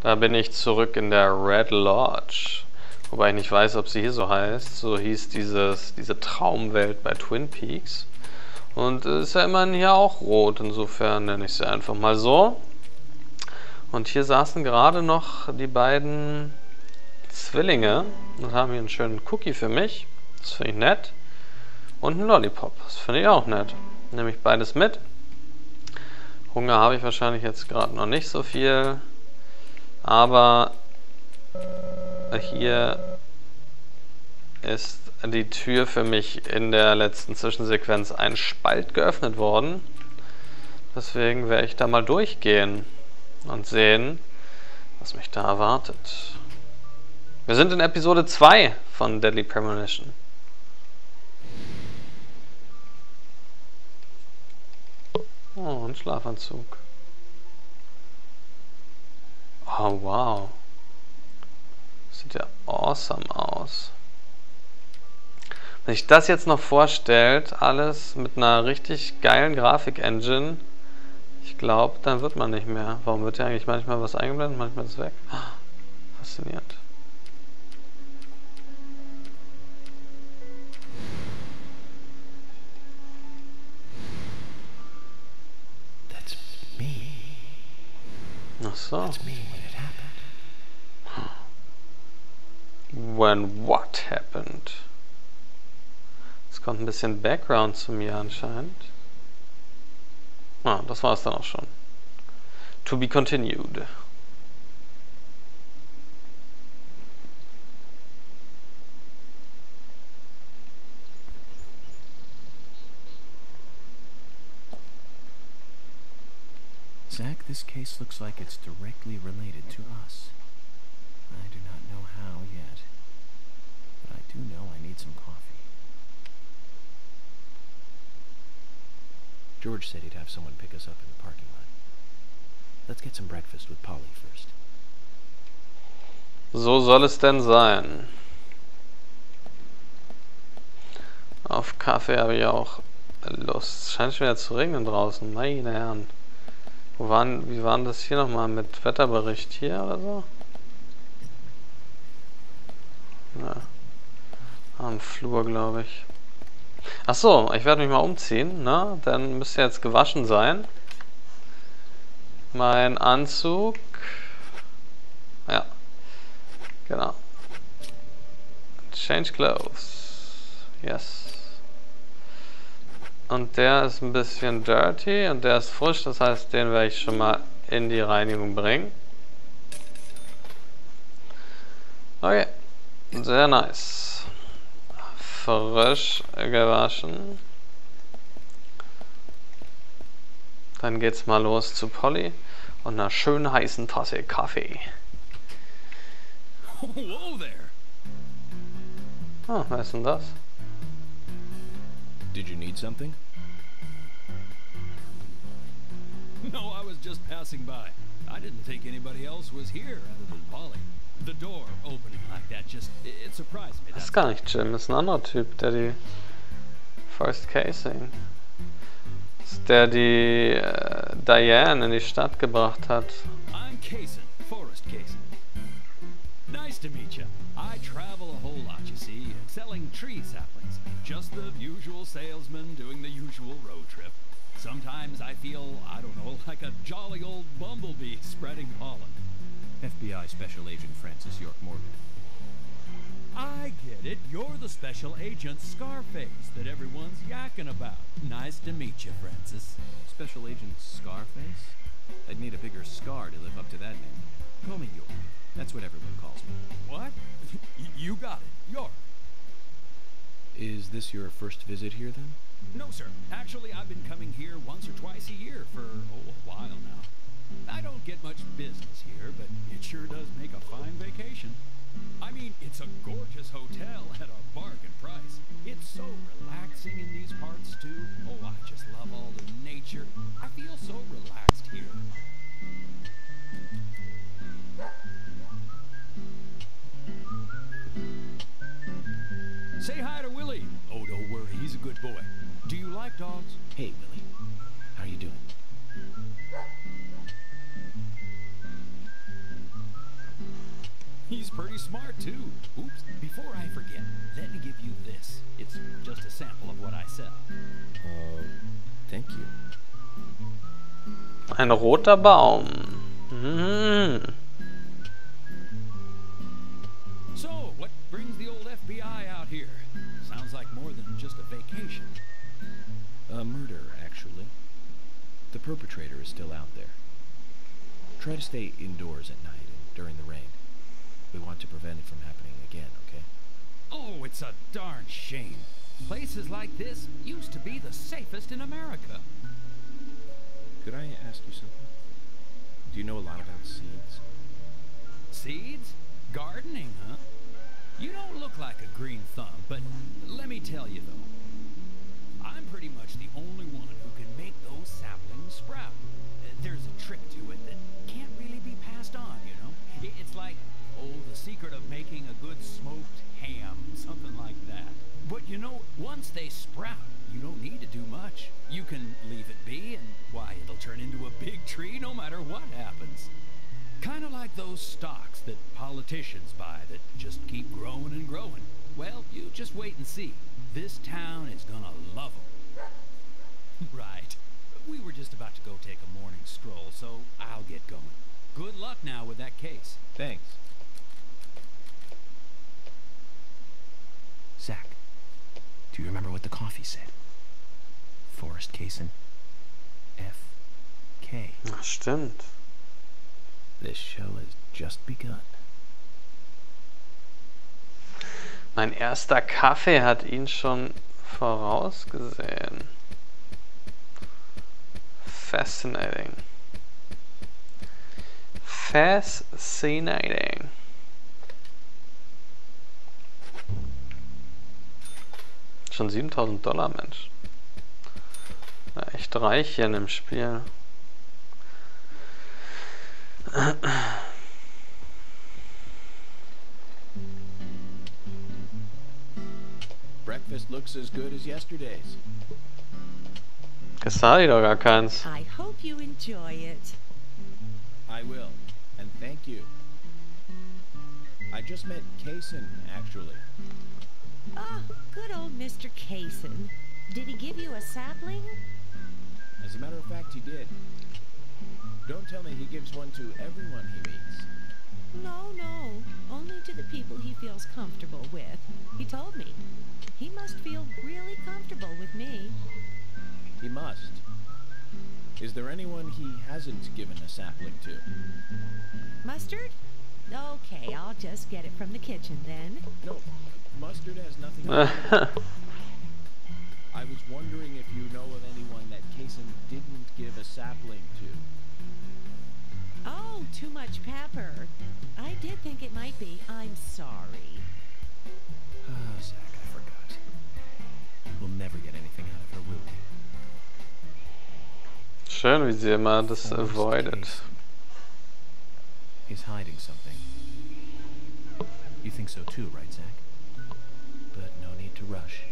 Da bin ich zurück in der Red Lodge. Wobei ich nicht weiß, ob sie hier so heißt. So hieß diese Traumwelt bei Twin Peaks. Und ist ja immerhin hier auch rot. Insofern nenne ich sie einfach mal so. Und hier saßen gerade noch die beiden Zwillinge und haben hier einen schönen Cookie für mich. Das finde ich nett. Und einen Lollipop. Das finde ich auch nett. Nehme ich beides mit. Hunger habe ich wahrscheinlich jetzt gerade noch nicht so viel. Aber hier ist die Tür für mich in der letzten Zwischensequenz ein Spalt geöffnet worden. Deswegen werde ich da mal durchgehen und sehen, was mich da erwartet. Wir sind in Episode 2 von Deadly Premonition. Oh, ein Schlafanzug. Oh, wow. Sieht ja awesome aus. Wenn sich das jetzt noch vorstellt, alles mit einer richtig geilen Grafik-Engine, ich glaube, dann wird man nicht mehr. Warum wird ja eigentlich manchmal was eingeblendet, manchmal ist es weg? Faszinierend. That's me. Ach so. That's me when it happened. When what happened? Es kommt ein bisschen Background zu mir anscheinend. Ah, das war es dann auch schon. To be continued. Zach, this case looks like it's directly related to us. I do not know how yet, but I do know I need some coffee. George said he'd have someone pick us up in the parking lot. Let's get some breakfast with Polly first. So soll es denn sein. Auf Kaffee habe ich auch Lust. Es scheint schon wieder zu regnen draußen. Meine Herren. Wie war das hier nochmal mit Wetterbericht hier oder so? Ja. Am Flur, glaube ich. Achso, ich werde mich mal umziehen, ne? Dann müsste jetzt gewaschen sein. Mein Anzug. Ja. Genau. Change clothes. Yes. Und der ist ein bisschen dirty und der ist frisch, das heißt, den werde ich schon mal in die Reinigung bringen. Okay. Sehr nice. Frisch gewaschen. Dann geht's mal los zu Polly und einer schönen heißen Tasse Kaffee. Whoa there. Ah, wer ist denn das? Did you need something? No, I was just passing by. I didn't think anybody else was here other than Polly. The door opening like that it surprised me. Das ist gar nicht Jim, das ist ein anderer Typ, der die Forrest Kaysen, der die Diane in die Stadt gebracht hat. I'm Kaysen, Forrest Kaysen. Nice to meet you. I travel a whole lot, you see, selling tree saplings. Just the usual salesman doing the usual road trip. Sometimes I feel, I don't know, like a jolly old bumblebee spreading pollen. FBI Special Agent Francis York Morgan. I get it. You're the special agent Scarface that everyone's yakking about. Nice to meet you, Francis. Special Agent Scarface? I'd need a bigger scar to live up to that name. Call me York. That's what everyone calls me. What? You got it. York. Is this your first visit here, then? No, sir. Actually, I've been coming here once or twice a year for, a while now. I don't get much business here, but it sure does make a fine vacation. I mean, it's a gorgeous hotel at a bargain price. It's so relaxing in these parts, too. Oh, I just love all the nature. I feel so relaxed here. Say hi to Willie. Oh, don't worry, he's a good boy. Do you like dogs? Hey, Willie. How are you doing? He's pretty smart, too. Oops, before I forget, let me give you this. It's just a sample of what I sell. Thank you. Ein roter Baum. Mhm. So, what brings the old FBI out here? Sounds like more than just a vacation. A murder, actually. The perpetrator is still out there. Try to stay indoors at night and during the rain. We want to prevent it from happening again, okay? Oh, it's a darn shame. Places like this used to be the safest in America. Could I ask you something? Do you know a lot about seeds? Seeds? Gardening, huh? You don't look like a green thumb, but let me tell you though, I'm pretty much the only one who can make those saplings sprout. There's a trick to it that can't really be passed on, you know? It's like, oh, the secret of making a good smoked ham, something like that. But you know, once they sprout, you don't need to do much. You can leave it be and, why, it'll turn into a big tree no matter what happens. Kind of like those stocks that politicians buy that just keep growing and growing. Well, you just wait and see. This town is gonna love them. Right. We were just about to go take a morning stroll, so I'll get going. Good luck now with that case. Thanks. Zach, do you remember what the coffee said? Forrest, Kaysen, F.K. Ach, stimmt. This show has just begun. Mein erster Kaffee hat ihn schon vorausgesehen. Fascinating. Fascinating. Schon $7.000, Mensch. Ja, echt reich hier in dem Spiel. Breakfast looks as good as yesterday's. Gestern hatte ich doch gar keins. I hope you enjoy it. I will, and thank you. I just met Kaysen, actually. Ah, good old Mr. Kaysen. Did he give you a sapling? As a matter of fact, he did. Don't tell me he gives one to everyone he meets. No, no. Only to the people he feels comfortable with. He told me. He must feel really comfortable with me. He must. Is there anyone he hasn't given a sapling to? Mustard? Okay, I'll just get it from the kitchen then. No, mustard has nothing to do with it. I was wondering if you know of anyone that Kaysen didn't give a sapling to. Oh, too much pepper. I did think it might be. I'm sorry. Ah, Zach, I forgot. We'll never get anything out of her, will we? Schön, wie sie immer das avoided. He's hiding something. You think so too, right, Zach? But no need to rush.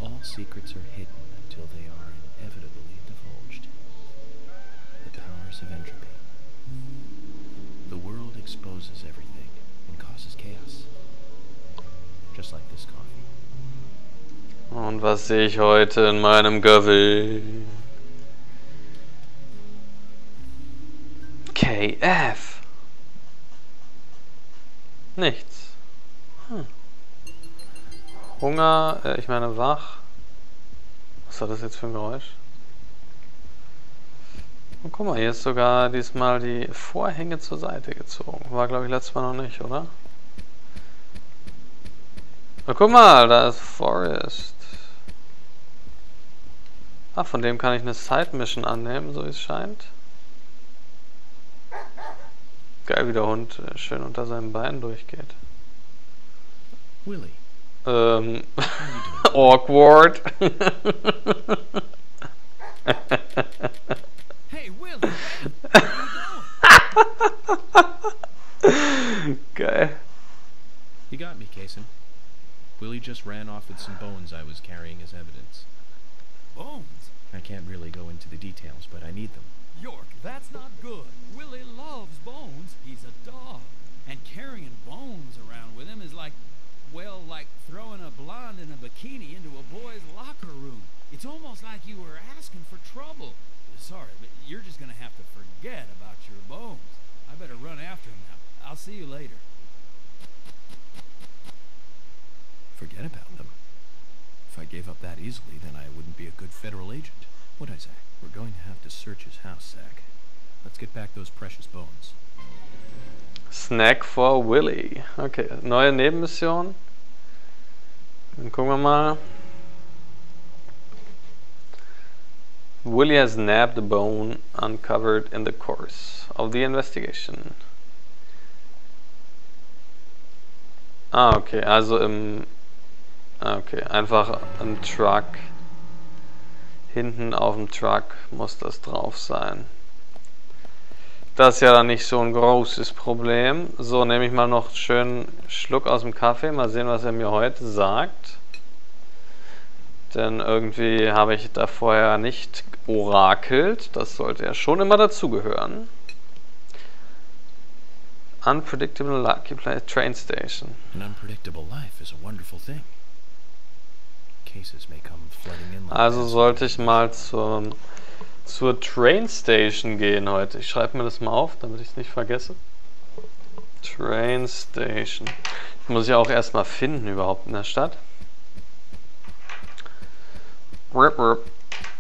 All secrets are hidden until they are inevitably divulged. The powers of entropy. The world exposes everything and causes chaos. Just like this coffee. Und was sehe ich heute in meinem Kaffee? KF. Nichts. Hunger, ich meine wach. Was war das jetzt für ein Geräusch? Und guck mal, hier ist sogar diesmal die Vorhänge zur Seite gezogen. War glaube ich letztes Mal noch nicht, oder? Na, guck mal, da ist Forrest. Ah, von dem kann ich eine Side-Mission annehmen, so wie es scheint. Geil, wie der Hund schön unter seinem Bein durchgeht. Willie. Awkward. Hey, Willie, where are you going? Geil. You got me, Kaysen. Willie just ran off with some bones I was carrying as evidence. Bones? I can't really go into the details, but I need them. York, that's not good. Willie loves bones. He's a dog. better run after him now. I'll see you later. Forget about them. If I gave up that easily, then I wouldn't be a good federal agent, would I, Zach? We're going to have to search his house, Zach. Let's get back those precious bones. Snack for Willy. Okay, neue Nebenmission. Dann gucken wir mal. Willy has nabbed a bone uncovered in the course of the investigation. Ah, okay, also im... Okay, einfach im Truck. Hinten auf dem Truck muss das drauf sein. Das ist ja dann nicht so ein großes Problem. So, nehme ich mal noch schön einen Schluck aus dem Kaffee. Mal sehen, was er mir heute sagt. Denn irgendwie habe ich da vorher nicht orakelt. Das sollte ja schon immer dazugehören. Unpredictable lucky train station. An unpredictable life is a wonderful thing. Cases may come flooding in like Also sollte ich mal zur Train Station gehen heute. Ich schreibe mir das mal auf, damit ich es nicht vergesse. Train Station. Die muss ich auch erstmal finden überhaupt in der Stadt.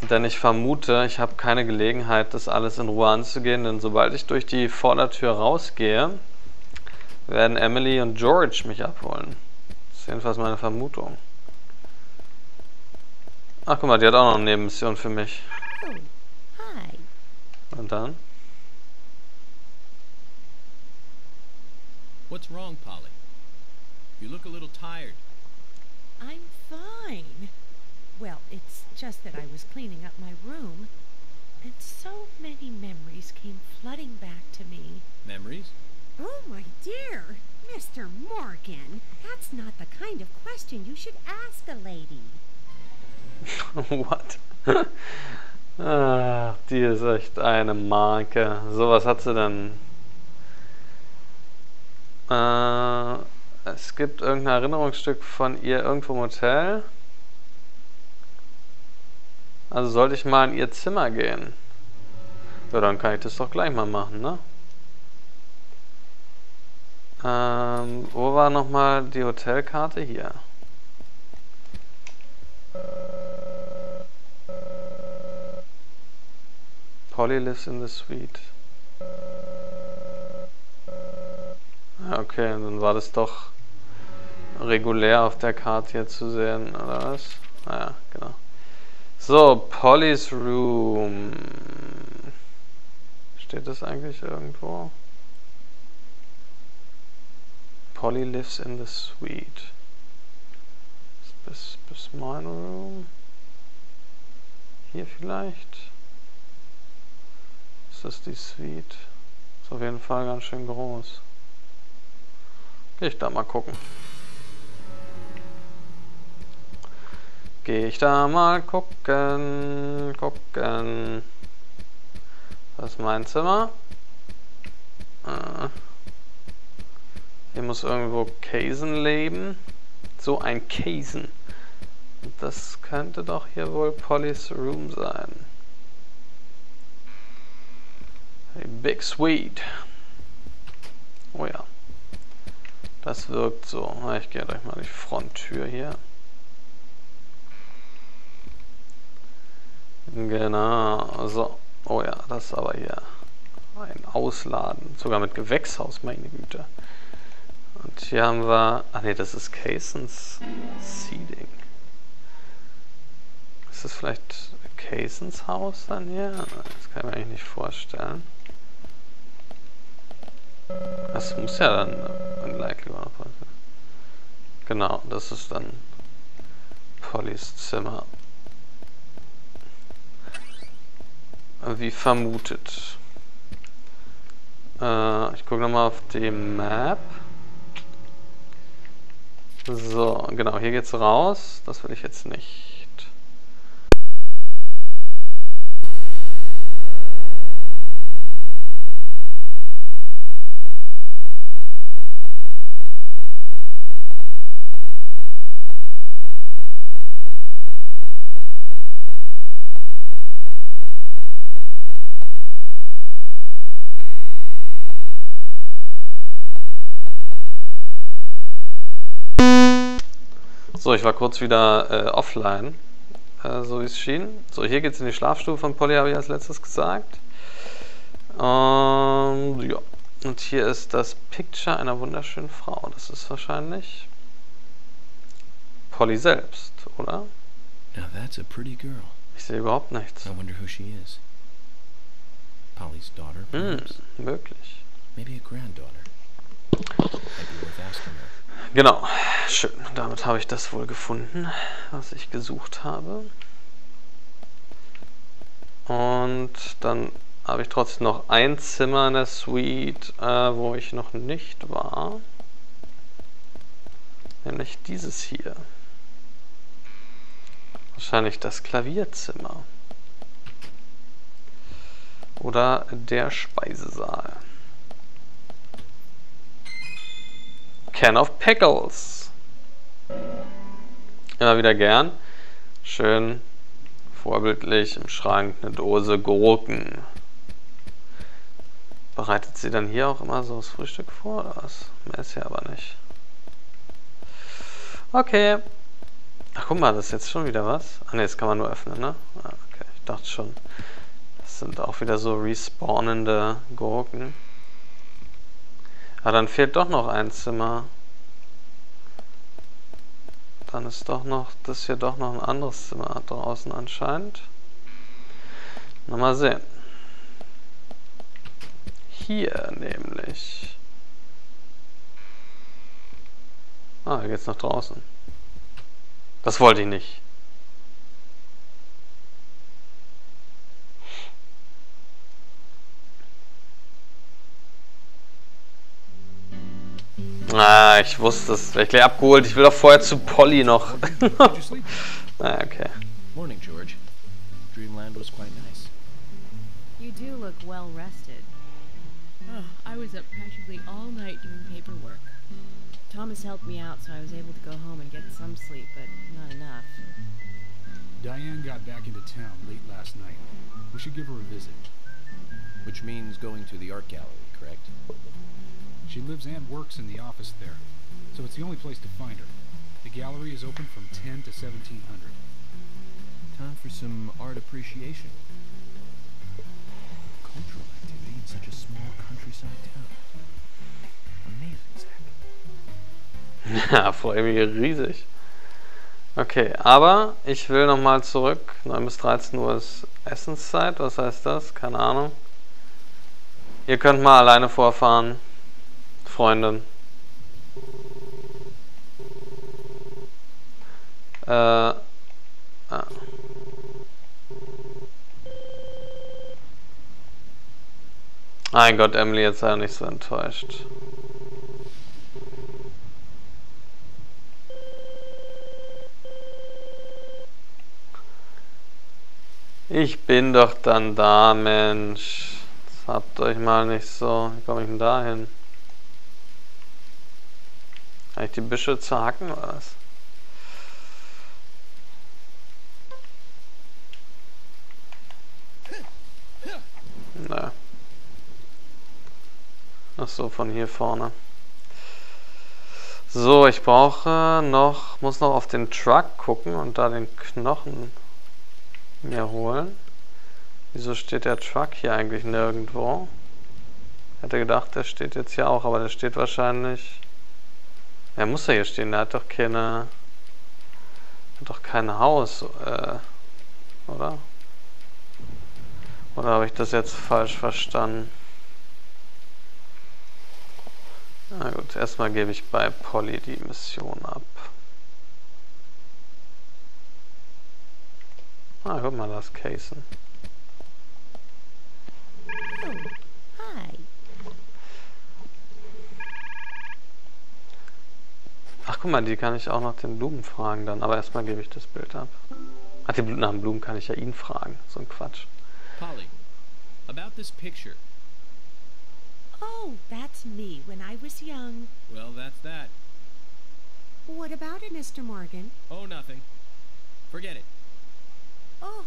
Denn ich vermute, ich habe keine Gelegenheit, das alles in Ruhe anzugehen, denn sobald ich durch die Vordertür rausgehe, werden Emily und George mich abholen. Das ist jedenfalls meine Vermutung. Ach, guck mal, die hat auch noch eine Nebenmission für mich. Oh, hi. Und dann? What's wrong, Polly? You look a little tired. I'm fine. Well, it's just that I was cleaning up my room, and so many memories came flooding back to me. Memories? Oh, my dear. Mr. Morgan, that's not the kind of question you should ask a lady. What? Ach, die ist echt eine Marke. So, was hat sie denn? Es gibt irgendein Erinnerungsstück von ihr irgendwo im Hotel. Also sollte ich mal in ihr Zimmer gehen. Ja, dann kann ich das doch gleich mal machen, ne? Wo war nochmal die Hotelkarte? Hier. Polly lives in the suite. Okay, dann war das doch regulär auf der Karte hier zu sehen, oder was? Naja, genau. So, Pollys Room. Steht das eigentlich irgendwo? Polly lives in the suite. Bis mein Room. Hier vielleicht. Ist das die Suite? Ist auf jeden Fall ganz schön groß. Gehe ich da mal gucken. Gehe ich da mal gucken. Das ist mein Zimmer. Hier muss irgendwo Kaysen leben. So ein Kaysen. Das könnte doch hier wohl Pollys Room sein. Hey, Big Suite. Oh ja. Das wirkt so. Ich gehe gleich mal die Fronttür hier. Genau. So. Oh ja, das ist aber hier ein Ausladen. Sogar mit Gewächshaus, meine Güte. Und hier haben wir... Ach nee, das ist Kaysens Seating. Ist das vielleicht Kaysens Haus dann hier? Das kann ich mir eigentlich nicht vorstellen. Das muss ja dann unlikely one. Genau, das ist dann Pollys Zimmer. Wie vermutet. Ich gucke nochmal auf die Map. So, genau, hier geht's raus. Das will ich jetzt nicht. So, ich war kurz wieder offline, so wie es schien. So, hier geht es in die Schlafstube von Polly, habe ich als letztes gesagt. Ja. Und hier ist das Picture einer wunderschönen Frau. Das ist wahrscheinlich Polly selbst, oder? Now that's a pretty girl. Ich sehe überhaupt nichts. I wonder who she is. Polly's daughter, perhaps? Möglich. Maybe a granddaughter. Might be worth asking her. Genau, schön. Damit habe ich das wohl gefunden, was ich gesucht habe. Und dann habe ich trotzdem noch ein Zimmer in der Suite, wo ich noch nicht war. Nämlich dieses hier. Wahrscheinlich das Klavierzimmer. Oder der Speisesaal. Can of Pickles. Immer wieder gern. Schön vorbildlich im Schrank eine Dose Gurken. Bereitet sie dann hier auch immer so das Frühstück vor oder was? Mehr ist hier aber nicht. Okay. Ach, guck mal, das ist jetzt schon wieder was. Ah ne, das kann man nur öffnen, ne? Ah, okay, ich dachte schon. Das sind auch wieder so respawnende Gurken. Ah, dann fehlt doch noch ein Zimmer. Dann ist doch noch das hier doch noch ein anderes Zimmer draußen anscheinend. Mal sehen. Hier nämlich. Ah, hier geht's nach draußen. Das wollte ich nicht. Ah, ich wusste es. Wäre ich gleich abgeholt. Ich will doch vorher zu Polly noch. Ah, okay. Morning, George. Dreamland was quite nice. You do look well rested. Oh, I was up practically all night doing paperwork. Thomas helped me out, so I was able to go home and get some sleep, but not enough. Diane got back into town late last night. We should give her a visit. Which means going to the art gallery, correct? She lives and works in the office there, so it's the only place to find her. The gallery is open from 10 to 1700. Time for some art appreciation. Cultural activity in such a small countryside town. Amazing, Zach. Ja, freue mich riesig. Okay, aber ich will nochmal zurück. 9 bis 13 Uhr ist Essenszeit. Was heißt das? Keine Ahnung. Ihr könnt mal alleine vorfahren. Freundin. Mein Gott, Emily, jetzt sei nicht so enttäuscht. Ich bin doch dann da, Mensch. Jetzt habt euch mal nicht so. Wie komme ich denn da hin? Kann ich die Büsche zerhacken oder was? Nö. Ach so, von hier vorne. So, ich brauche noch, muss noch auf den Truck gucken und da den Knochen mir holen. Wieso steht der Truck hier eigentlich nirgendwo? Ich hätte gedacht, der steht jetzt hier auch, aber der steht wahrscheinlich... Er muss ja hier stehen, der hat doch keine... Hat doch kein Haus, oder? Oder habe ich das jetzt falsch verstanden? Na gut, erstmal gebe ich bei Polly die Mission ab. Ah, guck mal, das ist Kaysen. Oh, hi. Ach, guck mal, die kann ich auch nach den Blumen fragen dann. Aber erstmal gebe ich das Bild ab. Ach, nach den Blumen kann ich ja ihn fragen. So ein Quatsch. Polly, about this picture. Oh, that's me when I was young. Well, that's that. What about it, Mr. Morgan? Oh, nothing. Forget it. Oh,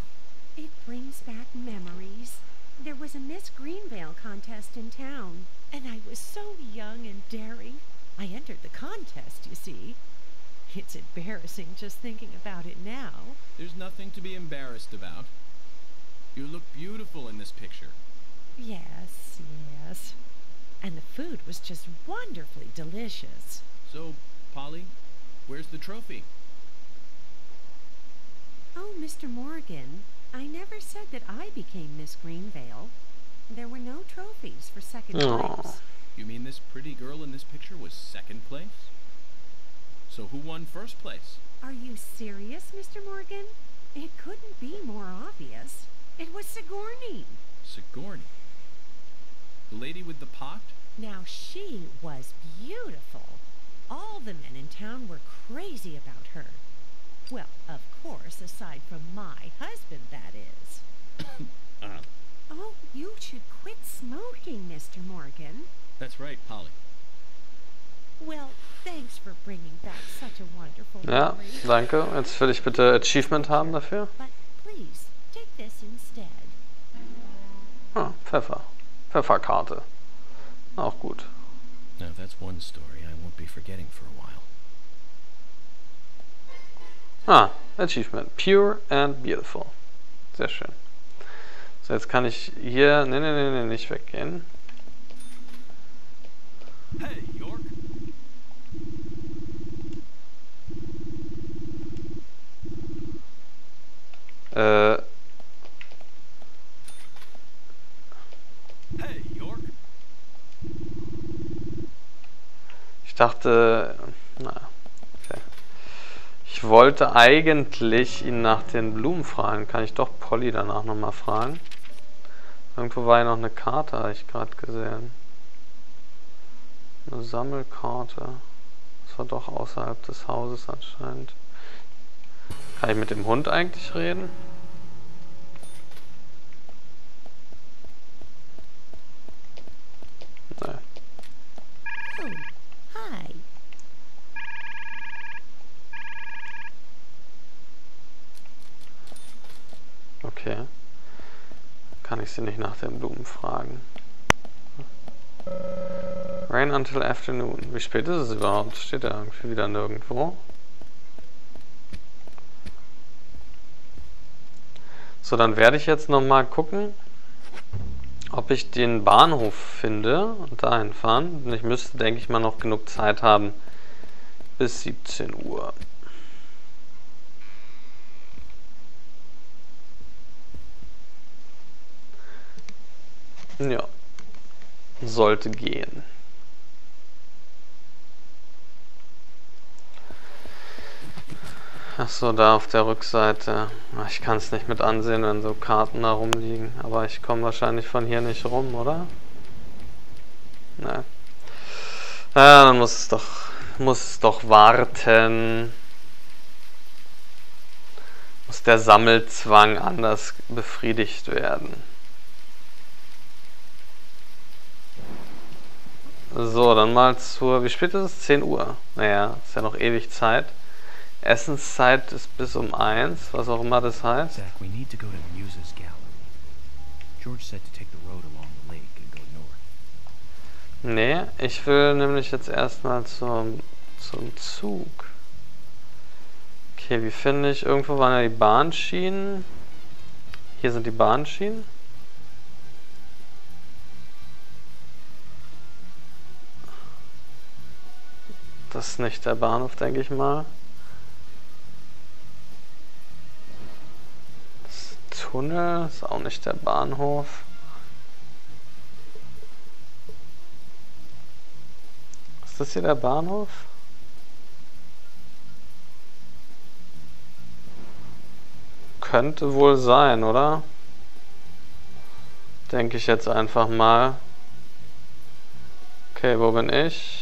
it brings back memories. There was a Miss Greenvale contest in town. And I was so young and daring. I entered the contest, you see. It's embarrassing just thinking about it now. There's nothing to be embarrassed about. You look beautiful in this picture. Yes, yes. And the food was just wonderfully delicious. So, Polly, where's the trophy? Oh, Mr. Morgan, I never said that I became Miss Greenvale. There were no trophies for second place. You mean this pretty girl in this picture was second place? So who won first place? Are you serious, Mr. Morgan? It couldn't be more obvious. It was Sigourney. Sigourney? The lady with the pot? Now, she was beautiful. All the men in town were crazy about her. Well, of course, aside from my husband, that is. Oh, you should quit smoking, Mr. Morgan. That's right, Polly. Well, thanks for bringing back such a wonderful Ja, memory. danke. Jetzt will ich bitte Achievement haben dafür. But please, take this instead. Ah, Pfeffer. Pfefferkarte. Auch gut. Now, that's one story I won't be forgetting for a while. Ah, Achievement. Pure and beautiful. Sehr schön. So, jetzt kann ich hier... Nee, nicht weggehen. Hey, York. Hey, York. Ich dachte... Na, okay. Ich wollte eigentlich ihn nach den Blumen fragen. Kann ich doch Polly danach nochmal fragen? Irgendwo war ja noch eine Karte, habe ich gerade gesehen. Eine Sammelkarte. Das war doch außerhalb des Hauses anscheinend. Kann ich mit dem Hund eigentlich reden? Nee. Oh, hi. Okay. Kann ich sie nicht nach den Blumen fragen. Rain until afternoon. Wie spät ist es überhaupt? Steht da irgendwie wieder nirgendwo. So, dann werde ich jetzt nochmal gucken, ob ich den Bahnhof finde und dahin fahren. Und ich müsste, denke ich mal, noch genug Zeit haben bis 17 Uhr. Ja, sollte gehen. Achso, da auf der Rückseite. Ich kann es nicht mit ansehen, wenn so Karten da rumliegen. Aber ich komme wahrscheinlich von hier nicht rum, oder? Nein. Ja, dann muss es doch warten. Muss der Sammelzwang anders befriedigt werden. So, dann mal zur... Wie spät ist es? 10 Uhr. Naja, ist ja noch ewig Zeit. Essenszeit ist bis um 1, was auch immer das heißt. Zach, we need to go to Muse's gallery. George said to take the road along the lake and go north. Nee, ich will nämlich jetzt erstmal zum Zug. Okay, wie finde ich? Irgendwo waren ja die Bahnschienen. Hier sind die Bahnschienen. Das ist nicht der Bahnhof, denke ich mal. Das Tunnel ist auch nicht der Bahnhof. Ist das hier der Bahnhof? Könnte wohl sein, oder? Denke ich jetzt einfach mal. Okay, wo bin ich?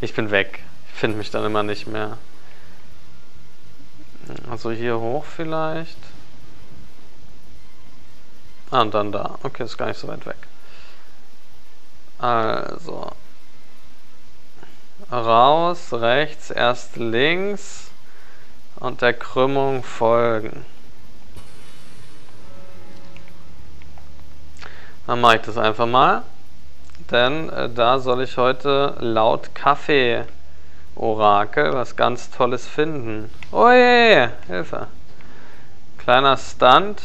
Ich bin weg. Ich finde mich dann immer nicht mehr. Also hier hoch vielleicht. Ah, und dann da. Okay, ist gar nicht so weit weg. Also. Raus, rechts, erst links. Und der Krümmung folgen. Dann mache ich das einfach mal. Denn da soll ich heute laut Kaffee-Orakel was ganz Tolles finden. Oh je, Hilfe. Kleiner Stunt.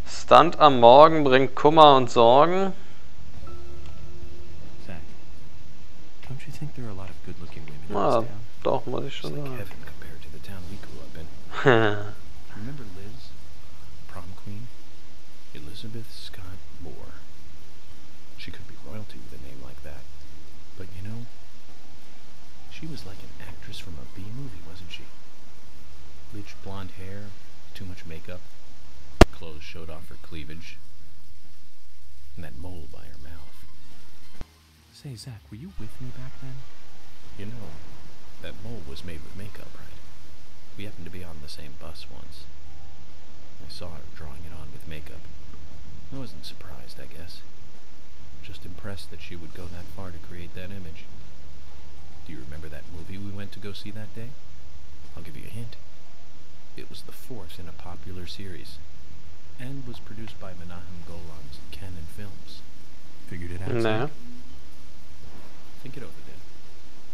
Stunt am Morgen bringt Kummer und Sorgen. Zach, don't you think there are a lot of good-looking women in this Na, town? doch, muss ich schon It's like sagen. heaven compared to the town we grew up in. Remember Liz? Prom queen? Elizabeth Scott Moore. She could be royalty with a name like that. But you know, she was like an actress from a B-movie, wasn't she? Bleached blonde hair, too much makeup, clothes showed off her cleavage, and that mole by her mouth. Say, Zach, were you with me back then? You know, that mole was made with makeup, right? We happened to be on the same bus once. I saw her drawing it on with makeup. I wasn't surprised, I guess. Just impressed that she would go that far to create that image. Do you remember that movie we went to go see that day? I'll give you a hint. It was the fourth in a popular series, and was produced by Menahem Golan's Canon Films. Figured it out? Ne. Think it over then.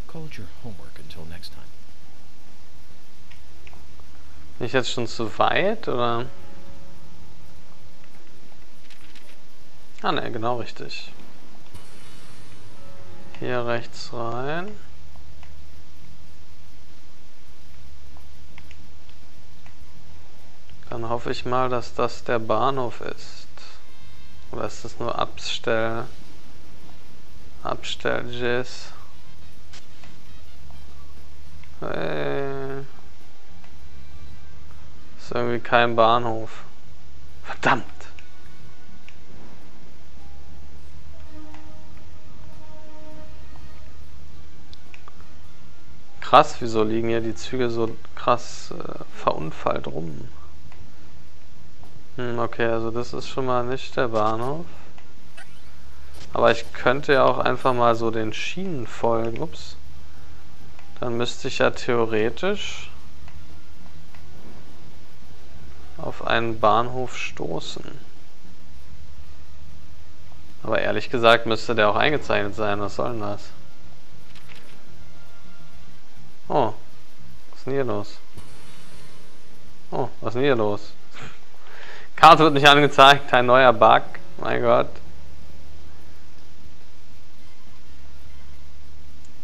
Call it your homework until next time. Bin ich jetzt schon zu weit, oder? Ah ne, genau richtig. Hier rechts rein. Dann hoffe ich mal, dass das der Bahnhof ist. Oder ist das nur Abstell-Jizz? Hey. Ist irgendwie kein Bahnhof. Verdammt! Krass, wieso liegen hier die Züge so krass verunfallt rum? Okay, also das ist schon mal nicht der Bahnhof. Aber ich könnte ja auch einfach mal so den Schienen folgen. Ups. Dann müsste ich ja theoretisch auf einen Bahnhof stoßen. Aber ehrlich gesagt müsste der auch eingezeichnet sein. Was soll denn das? Oh, was ist denn hier los? Oh, was ist denn hier los? Karte wird nicht angezeigt, ein neuer Bug. Mein Gott.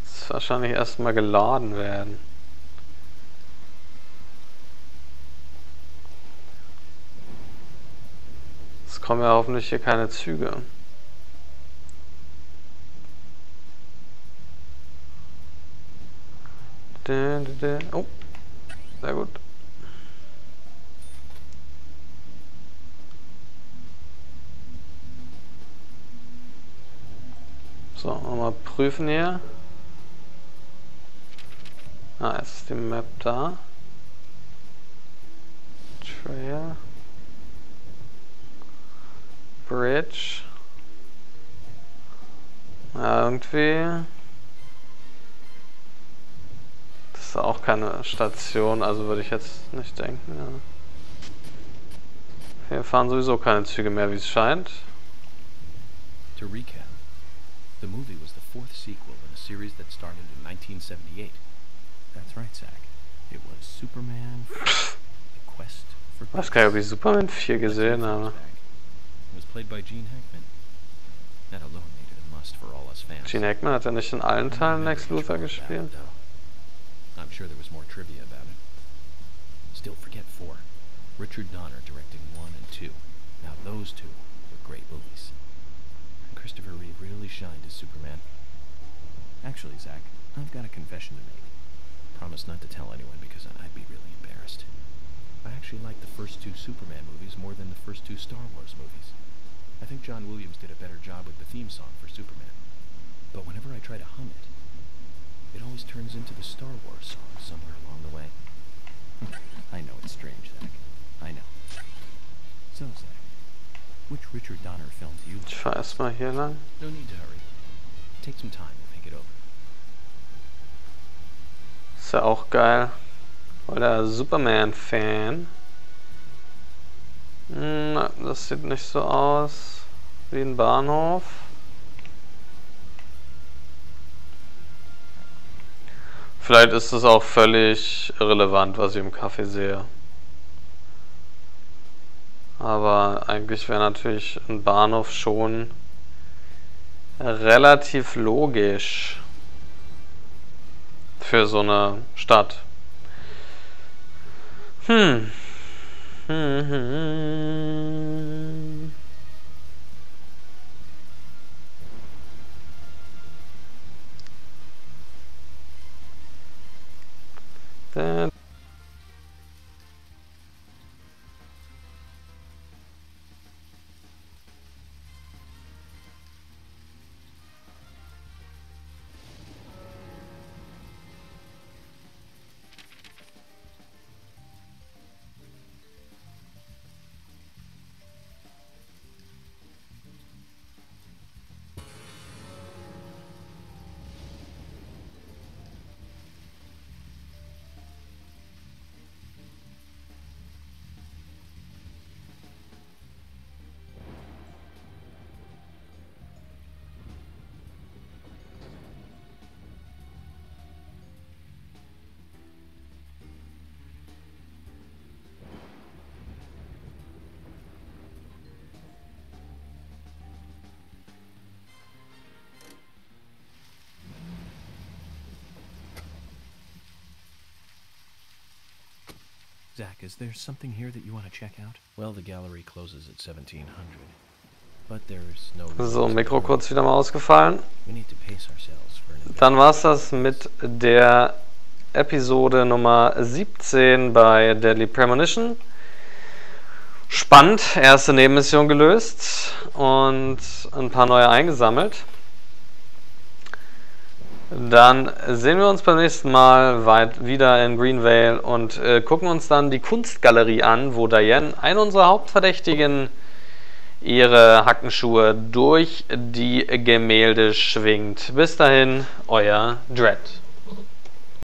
Das wird wahrscheinlich erstmal geladen werden. Es kommen ja hoffentlich hier keine Züge. Oh, sehr gut. So, nochmal prüfen hier. Ah, jetzt ist die Map da. Trail. Bridge. Ja, irgendwie. Das ist auch keine Station, also würde ich jetzt nicht denken. Ja. Hier fahren sowieso keine Züge mehr, wie es scheint. To recap, the movie was the fourth sequel in a series that started in 1978. That's right, Zach. It was Superman, The Quest for Ich weiß gar nicht, ob ich Superman 4 gesehen habe. It was played by Gene Hackman. That alone made it a must for all us fans. Gene Hackman hat ja nicht in allen Teilen Lex Luthor gespielt. I'm sure there was more trivia about it. Still, forget 4. Richard Donner directing 1 and 2. Now those two were great movies. And Christopher Reeve really shined as Superman. Actually, Zach, I've got a confession to make. Promise not to tell anyone because I'd be really embarrassed. I actually like the first 2 Superman movies more than the first 2 Star Wars movies. I think John Williams did a better job with the theme song for Superman. But whenever I try to hum it, it always turns into the Star Wars song somewhere along the way. I know it's strange, Zach. I know. So, Zach, which Richard Donner film do you like? Ich fahr erstmal hier lang. No need to hurry. Take some time to think it over. Ist ja auch geil. Voll der Superman-Fan. Das sieht nicht so aus. wie ein Bahnhof. Vielleicht ist es auch völlig irrelevant, was ich im Café sehe. Aber eigentlich wäre natürlich ein Bahnhof schon relativ logisch für so eine Stadt. Zach, is there something here that you want to check out? Well, the gallery closes at 1700. But there's no... So, Mikro kurz wieder mal ausgefallen. We need to pace ourselves for an... Dann war's das mit der Episode Nummer 17 bei Deadly Premonition. Spannend, erste Nebenmission gelöst und ein paar neue eingesammelt. Dann sehen wir uns beim nächsten Mal wieder in Greenvale und gucken uns dann die Kunstgalerie an, wo Diane, eine unserer Hauptverdächtigen, ihre Hackenschuhe durch die Gemälde schwingt. Bis dahin, euer Dread.